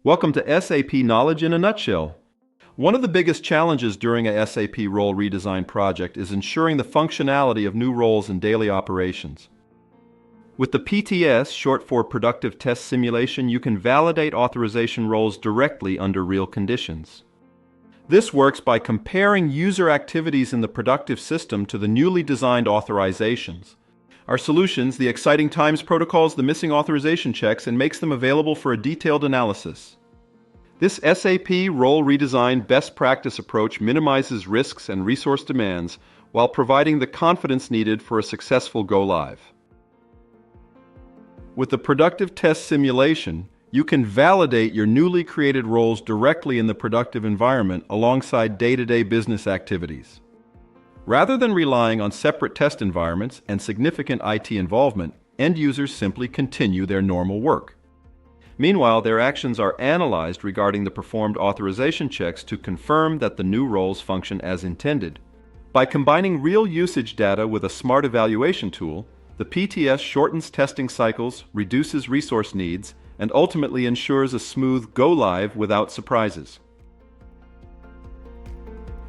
Welcome to SAP Knowledge in a Nutshell. One of the biggest challenges during a SAP role redesign project is ensuring the functionality of new roles in daily operations. With the PTS, short for Productive Test Simulation, you can validate authorization roles directly under real conditions. This works by comparing user activities in the productive system to the newly designed authorizations. Our solutions, the Xiting Times protocols the missing authorization checks and makes them available for a detailed analysis. This SAP role redesign best practice approach minimizes risks and resource demands while providing the confidence needed for a successful go-live. With the productive test simulation, you can validate your newly created roles directly in the productive environment alongside day-to-day business activities. Rather than relying on separate test environments and significant IT involvement, end users simply continue their normal work. Meanwhile, their actions are analyzed regarding the performed authorization checks to confirm that the new roles function as intended. By combining real usage data with a smart evaluation tool, the PTS shortens testing cycles, reduces resource needs, and ultimately ensures a smooth go-live without surprises.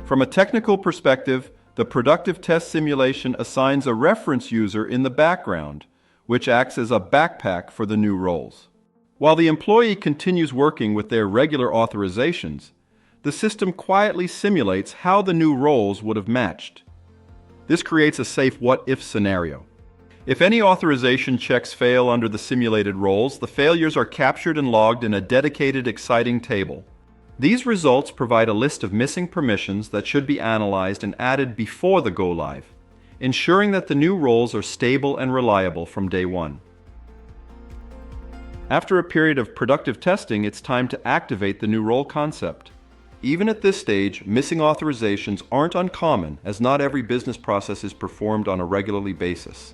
From a technical perspective, the productive test simulation assigns a reference user in the background, which acts as a backpack for the new roles. While the employee continues working with their regular authorizations, the system quietly simulates how the new roles would have matched. This creates a safe what-if scenario. If any authorization checks fail under the simulated roles, the failures are captured and logged in a dedicated Xiting table. These results provide a list of missing permissions that should be analyzed and added before the go-live, ensuring that the new roles are stable and reliable from day one. After a period of productive testing, it's time to activate the new role concept. Even at this stage, missing authorizations aren't uncommon, as not every business process is performed on a regular basis.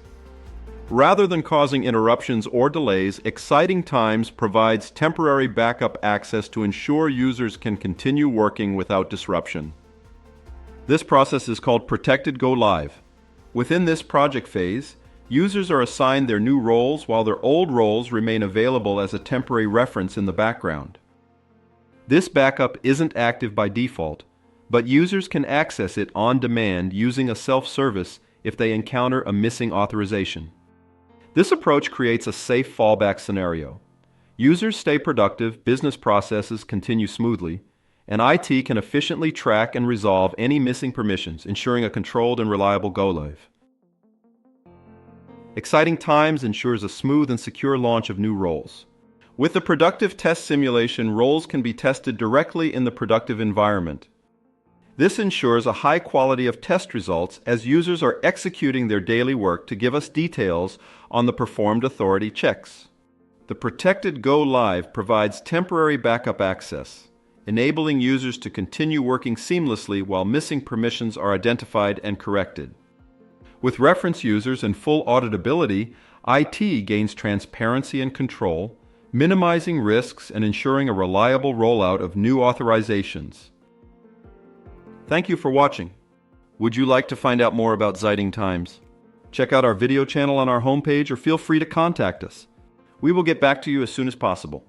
Rather than causing interruptions or delays, Xiting Times provides temporary backup access to ensure users can continue working without disruption. This process is called Protected Go Live. Within this project phase, users are assigned their new roles while their old roles remain available as a temporary reference in the background. This backup isn't active by default, but users can access it on demand using a self-service if they encounter a missing authorization. This approach creates a safe fallback scenario. Users stay productive, business processes continue smoothly, and IT can efficiently track and resolve any missing permissions, ensuring a controlled and reliable go-live. Xiting Times ensures a smooth and secure launch of new roles. With the productive test simulation, roles can be tested directly in the productive environment. This ensures a high quality of test results as users are executing their daily work to give us details on the performed authority checks. The Protected Go Live provides temporary backup access, enabling users to continue working seamlessly while missing permissions are identified and corrected. With reference users and full auditability, IT gains transparency and control, minimizing risks and ensuring a reliable rollout of new authorizations. Thank you for watching. Would you like to find out more about Xiting Times? Check out our video channel on our homepage or feel free to contact us. We will get back to you as soon as possible.